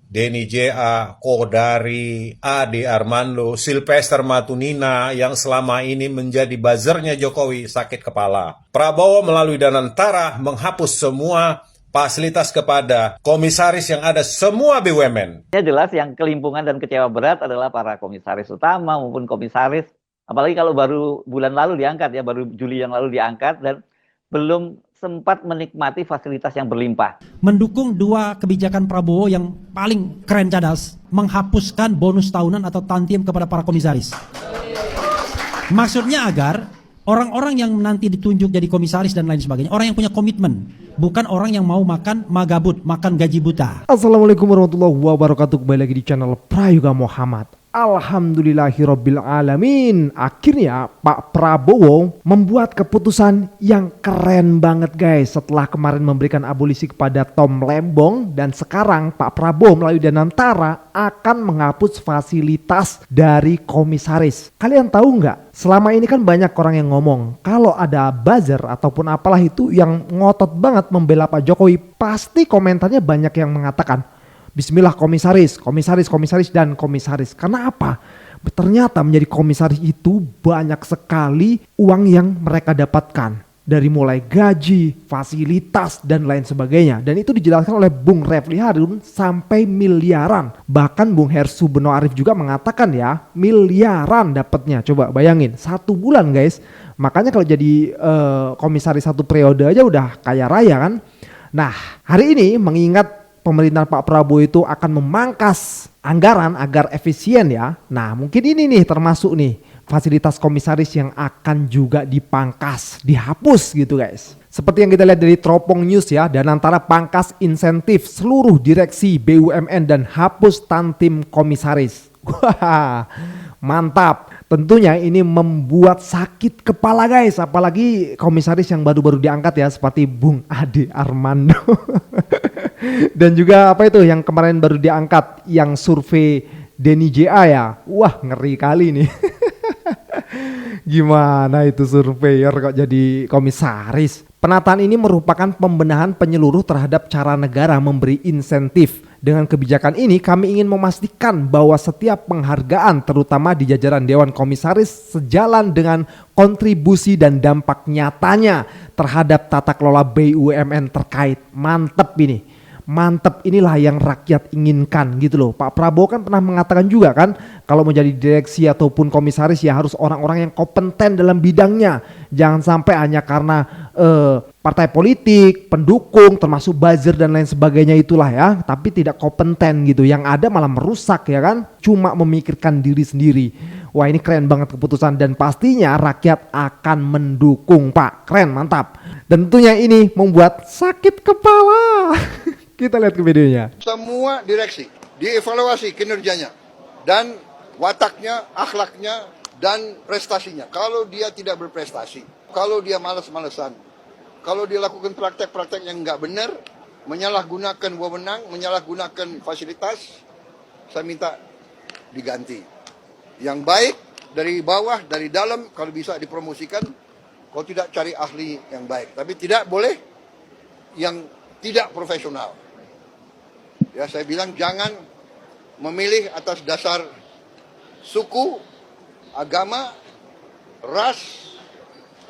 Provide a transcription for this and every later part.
Denny J.A., Kodari, Ade Armando, Sylvester Matunina yang selama ini menjadi buzzernya Jokowi sakit kepala. Prabowo melalui Danantara menghapus semua fasilitas kepada komisaris yang ada semua BUMN. Ya jelas yang kelimpungan dan kecewa berat adalah para komisaris utama maupun komisaris. Apalagi kalau baru bulan lalu diangkat ya, baru Juli yang lalu diangkat dan belum sempat menikmati fasilitas yang berlimpah. Mendukung dua kebijakan Prabowo yang paling keren cadas, menghapuskan bonus tahunan atau tantiem kepada para komisaris. Maksudnya agar orang-orang yang nanti ditunjuk jadi komisaris dan lain sebagainya, orang yang punya komitmen, bukan orang yang mau makan magabut, makan gaji buta. Assalamualaikum warahmatullahi wabarakatuh. Kembali lagi di channel Prayoga Muhammad. Alhamdulillahirobbilalamin. Akhirnya Pak Prabowo membuat keputusan yang keren banget guys. Setelah kemarin memberikan abolisi kepada Tom Lembong, dan sekarang Pak Prabowo melalui Danantara akan menghapus fasilitas dari komisaris. Kalian tahu nggak? Selama ini kan banyak orang yang ngomong kalau ada buzzer ataupun apalah itu yang ngotot banget membela Pak Jokowi, pasti komentarnya banyak yang mengatakan Bismillah komisaris, komisaris, komisaris, dan komisaris. Karena apa? Ternyata menjadi komisaris itu banyak sekali uang yang mereka dapatkan. Dari mulai gaji, fasilitas, dan lain sebagainya. Dan itu dijelaskan oleh Bung Refli Harun sampai miliaran. Bahkan Bung Hersu Beno Arif juga mengatakan ya, miliaran dapatnya. Coba bayangin, 1 bulan guys. Makanya kalau jadi komisaris 1 periode aja udah kaya raya kan. Nah, hari ini mengingat pemerintahan Pak Prabowo itu akan memangkas anggaran agar efisien ya. Nah mungkin ini nih termasuk nih fasilitas komisaris yang akan juga dipangkas, dihapus gitu guys. Seperti yang kita lihat dari Teropong News ya, Danantara pangkas insentif seluruh direksi BUMN dan hapus tantim komisaris. Wah mantap. Tentunya ini membuat sakit kepala guys, apalagi komisaris yang baru-baru diangkat ya seperti Bung Ade Armando. Dan juga apa itu yang kemarin baru diangkat yang survei Denny J.A. ya. Wah ngeri kali nih. Gimana itu surveyor kok jadi komisaris? Penataan ini merupakan pembenahan penyeluruh terhadap cara negara memberi insentif. Dengan kebijakan ini kami ingin memastikan bahwa setiap penghargaan terutama di jajaran Dewan Komisaris sejalan dengan kontribusi dan dampak nyatanya terhadap tata kelola BUMN terkait. Mantep ini. Mantep, inilah yang rakyat inginkan gitu loh. Pak Prabowo kan pernah mengatakan juga kan, kalau mau jadi direksi ataupun komisaris ya harus orang-orang yang kompeten dalam bidangnya. Jangan sampai hanya karena partai politik, pendukung, termasuk buzzer dan lain sebagainya itulah ya, tapi tidak kompeten gitu. Yang ada malah merusak ya kan, cuma memikirkan diri sendiri. Wah ini keren banget keputusan dan pastinya rakyat akan mendukung Pak. Keren, mantap. Dan tentunya ini membuat sakit kepala. Kita lihat ke videonya. Semua direksi dievaluasi kinerjanya dan wataknya, akhlaknya, dan prestasinya. Kalau dia tidak berprestasi, kalau dia malas-malesan, kalau dia lakukan praktek-praktek yang nggak benar, menyalahgunakan wewenang, menyalahgunakan fasilitas, saya minta diganti. Yang baik dari bawah, dari dalam, kalau bisa dipromosikan. Kalau tidak cari ahli yang baik, tapi tidak boleh yang tidak profesional. Ya saya bilang jangan memilih atas dasar suku, agama, ras,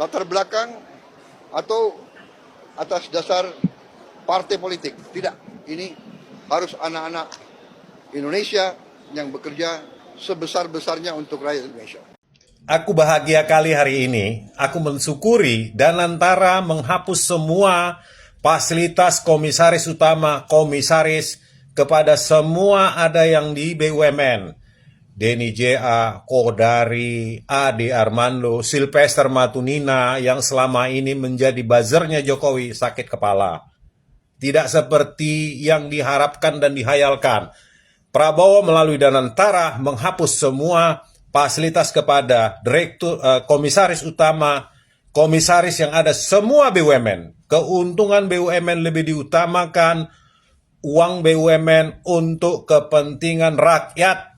latar belakang, atau atas dasar partai politik. Tidak, ini harus anak-anak Indonesia yang bekerja sebesar-besarnya untuk rakyat Indonesia. Aku bahagia kali hari ini. Aku mensyukuri Danantara menghapus semua fasilitas komisaris utama, komisaris kepada semua ada yang di BUMN. Denny J.A., Kodari, Ade Armando, Sylvester Matunina yang selama ini menjadi buzzernya Jokowi sakit kepala. Tidak seperti yang diharapkan dan dihayalkan. Prabowo melalui Danantara menghapus semua fasilitas kepada direktur, komisaris utama, komisaris yang ada semua BUMN. Keuntungan BUMN lebih diutamakan, uang BUMN untuk kepentingan rakyat.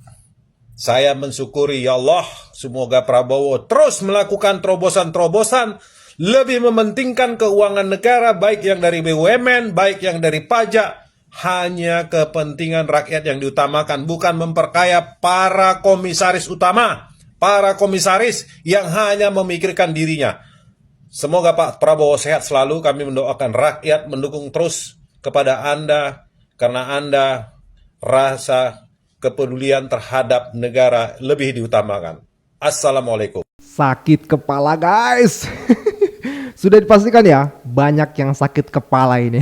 Saya mensyukuri ya Allah, semoga Prabowo terus melakukan terobosan-terobosan, lebih mementingkan keuangan negara, baik yang dari BUMN, baik yang dari pajak, hanya kepentingan rakyat yang diutamakan, bukan memperkaya para komisaris utama, para komisaris yang hanya memikirkan dirinya. Semoga Pak Prabowo sehat selalu. Kami mendoakan rakyat mendukung terus kepada Anda, karena Anda rasa kepedulian terhadap negara lebih diutamakan. Assalamualaikum. Sakit kepala guys. Sudah dipastikan ya, banyak yang sakit kepala ini.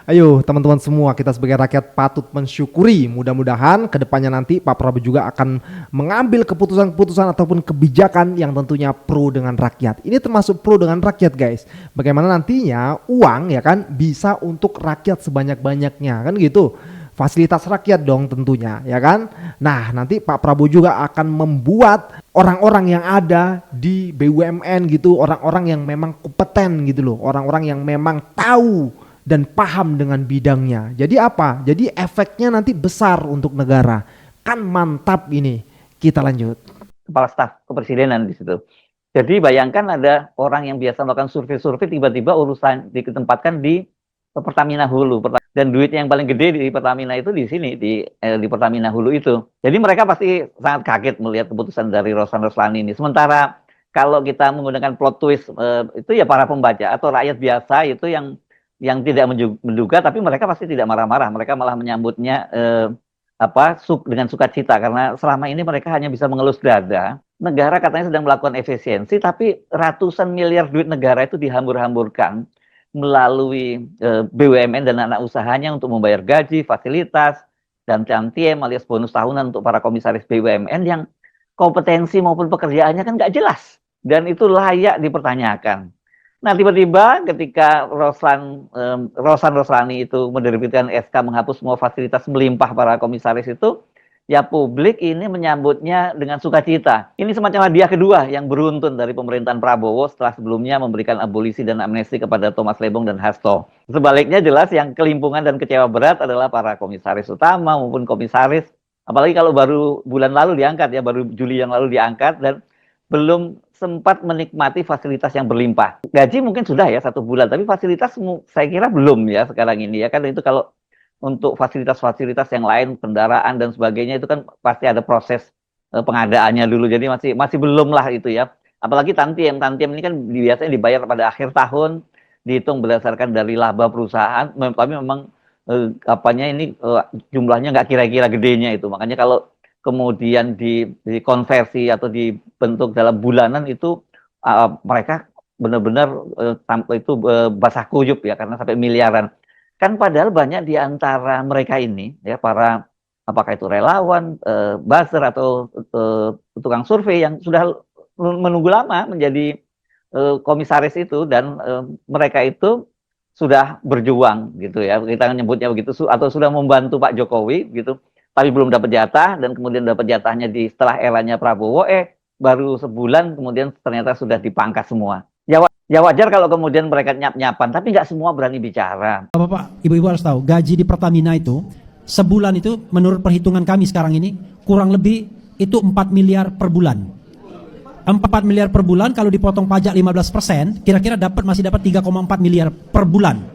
Ayo teman-teman semua, kita sebagai rakyat patut mensyukuri. Mudah-mudahan kedepannya nanti Pak Prabowo juga akan mengambil keputusan-keputusan ataupun kebijakan yang tentunya pro dengan rakyat. Ini termasuk pro dengan rakyat guys. Bagaimana nantinya uang ya kan bisa untuk rakyat sebanyak-banyaknya kan gitu. Fasilitas rakyat dong tentunya ya kan. Nah nanti Pak Prabowo juga akan membuat orang-orang yang ada di BUMN gitu, orang-orang yang memang kompeten gitu loh, orang-orang yang memang tahu dan paham dengan bidangnya. Jadi apa? Jadi efeknya nanti besar untuk negara. Kan mantap ini. Kita lanjut. Kepala staf kepresidenan di situ. Jadi bayangkan ada orang yang biasa melakukan survei-survei, tiba-tiba urusan ditempatkan di Pertamina Hulu, dan duitnya yang paling gede di Pertamina itu di sini, di Pertamina Hulu itu. Jadi mereka pasti sangat kaget melihat keputusan dari Rosan Roslani ini. Sementara kalau kita menggunakan plot twist, itu ya para pembaca atau rakyat biasa itu yang tidak menduga, tapi mereka pasti tidak marah-marah. Mereka malah menyambutnya dengan sukacita, karena selama ini mereka hanya bisa mengelus dada. Negara katanya sedang melakukan efisiensi, tapi ratusan miliar duit negara itu dihambur-hamburkan melalui BUMN dan anak usahanya untuk membayar gaji, fasilitas, dan tantiem alias bonus tahunan untuk para komisaris BUMN yang kompetensi maupun pekerjaannya kan nggak jelas. Dan itu layak dipertanyakan. Nah tiba-tiba ketika Rosan Roslani itu menerbitkan SK menghapus semua fasilitas melimpah para komisaris itu, ya publik ini menyambutnya dengan sukacita. Ini semacam hadiah kedua yang beruntun dari pemerintahan Prabowo setelah sebelumnya memberikan abolisi dan amnesti kepada Thomas Lembong dan Hasto. Sebaliknya jelas yang kelimpungan dan kecewa berat adalah para komisaris utama maupun komisaris, apalagi kalau baru bulan lalu diangkat ya, baru Juli yang lalu diangkat dan belum sempat menikmati fasilitas yang berlimpah. Gaji mungkin sudah ya 1 bulan, tapi fasilitas saya kira belum ya sekarang ini ya, kan itu kalau untuk fasilitas-fasilitas yang lain, kendaraan dan sebagainya itu kan pasti ada proses pengadaannya dulu. Jadi masih belum lah itu ya. Apalagi tantiem ini kan biasanya dibayar pada akhir tahun, dihitung berdasarkan dari laba perusahaan. Tapi memang jumlahnya nggak kira-kira gedenya itu. Makanya kalau kemudian dikonversi atau dibentuk dalam bulanan itu mereka benar-benar itu basah kuyup ya, karena sampai miliaran. Kan padahal banyak di antara mereka ini ya, para apakah itu relawan, buzzer atau tukang survei yang sudah menunggu lama menjadi komisaris itu, dan mereka itu sudah berjuang gitu ya, kita nyebutnya begitu, atau sudah membantu Pak Jokowi gitu, tapi belum dapat jatah, dan kemudian dapat jatahnya setelah eranya Prabowo, baru sebulan kemudian ternyata sudah dipangkas semua. Ya wajar kalau kemudian mereka nyap-nyapan, tapi nggak semua berani bicara. Bapak, Ibu-ibu harus tahu, gaji di Pertamina itu sebulan itu menurut perhitungan kami sekarang ini kurang lebih itu 4 miliar per bulan. 4 miliar per bulan kalau dipotong pajak 15%, kira-kira masih dapat 3,4 miliar per bulan.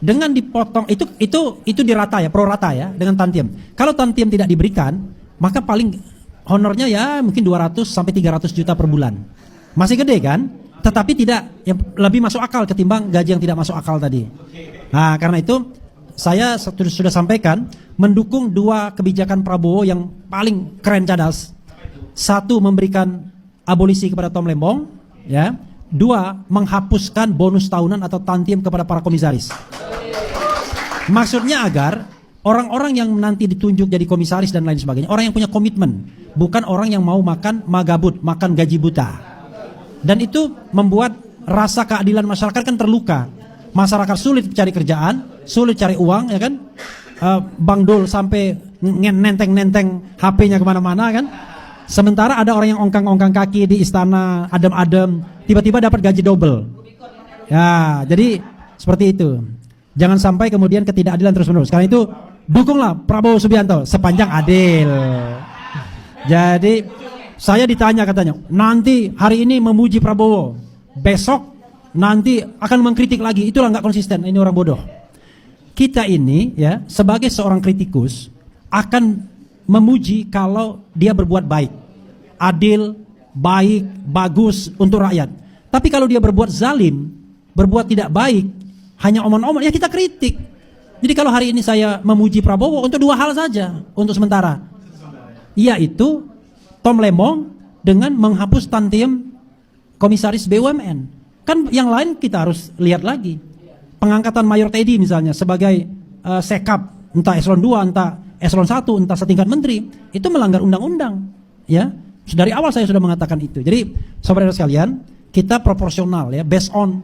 Dengan dipotong itu dirata ya, pro rata ya dengan tantiem. Kalau tantiem tidak diberikan, maka paling honornya ya mungkin 200 sampai 300 juta per bulan. Masih gede kan? Tetapi tidak, yang lebih masuk akal ketimbang gaji yang tidak masuk akal tadi. Nah, karena itu saya sudah sampaikan mendukung 2 kebijakan Prabowo yang paling keren cadas. 1, memberikan abolisi kepada Tom Lembong, ya. 2, menghapuskan bonus tahunan atau tantiem kepada para komisaris. Maksudnya agar orang-orang yang nanti ditunjuk jadi komisaris dan lain sebagainya, orang yang punya komitmen, bukan orang yang mau makan magabut, makan gaji buta. Dan itu membuat rasa keadilan masyarakat kan terluka. Masyarakat sulit cari kerjaan, sulit cari uang, ya kan? Bang Dul sampai nenteng-nenteng HP-nya kemana-mana kan? Sementara ada orang yang ongkang-ongkang kaki di istana, adem-adem, tiba-tiba dapat gaji double. Ya, jadi seperti itu. Jangan sampai kemudian ketidakadilan terus-menerus. Karena itu dukunglah Prabowo Subianto sepanjang adil. Jadi saya ditanya katanya, nanti hari ini memuji Prabowo, besok nanti akan mengkritik lagi, itulah nggak konsisten, ini orang bodoh. kita ini ya sebagai seorang kritikus akan memuji kalau dia berbuat baik, adil, baik, bagus untuk rakyat. Tapi kalau dia berbuat zalim, berbuat tidak baik, hanya omong-omong, ya kita kritik. Jadi kalau hari ini saya memuji Prabowo untuk dua hal saja untuk sementara, yaitu Tom Lembong dengan menghapus tantiem komisaris BUMN. Kan yang lain kita harus lihat lagi. Pengangkatan Mayor Teddy misalnya sebagai sekap, entah eselon 2, entah eselon 1, entah setingkat menteri, itu melanggar undang-undang. Ya, dari awal saya sudah mengatakan itu. Jadi saudara sekalian, kita proporsional ya, based on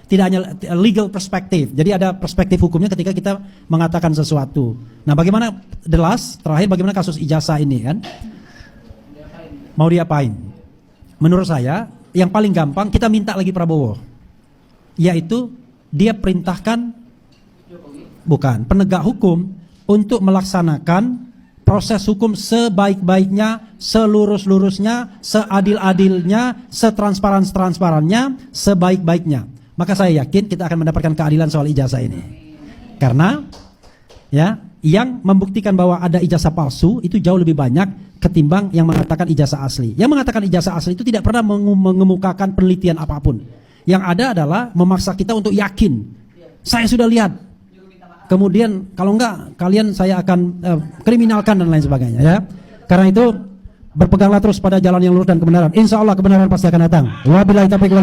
tidak hanya legal perspektif. Jadi ada perspektif hukumnya ketika kita mengatakan sesuatu. Nah, bagaimana terakhir bagaimana kasus ijazah ini kan? Mau diapain? Menurut saya yang paling gampang kita minta lagi Prabowo, yaitu dia perintahkan penegak hukum untuk melaksanakan proses hukum sebaik-baiknya, selurus-lurusnya, seadil-adilnya, setransparan-transparannya, sebaik-baiknya. Maka saya yakin kita akan mendapatkan keadilan soal ijazah ini. Karena ya, yang membuktikan bahwa ada ijazah palsu itu jauh lebih banyak ketimbang yang mengatakan ijazah asli. Yang mengatakan ijazah asli itu tidak pernah mengemukakan penelitian apapun. Yang ada adalah memaksa kita untuk yakin. Saya sudah lihat. Kemudian kalau enggak kalian saya akan kriminalkan dan lain sebagainya ya. Karena itu berpeganglah terus pada jalan yang lurus dan kebenaran. Insya Allah kebenaran pasti akan datang. Wabillahi taufiq wal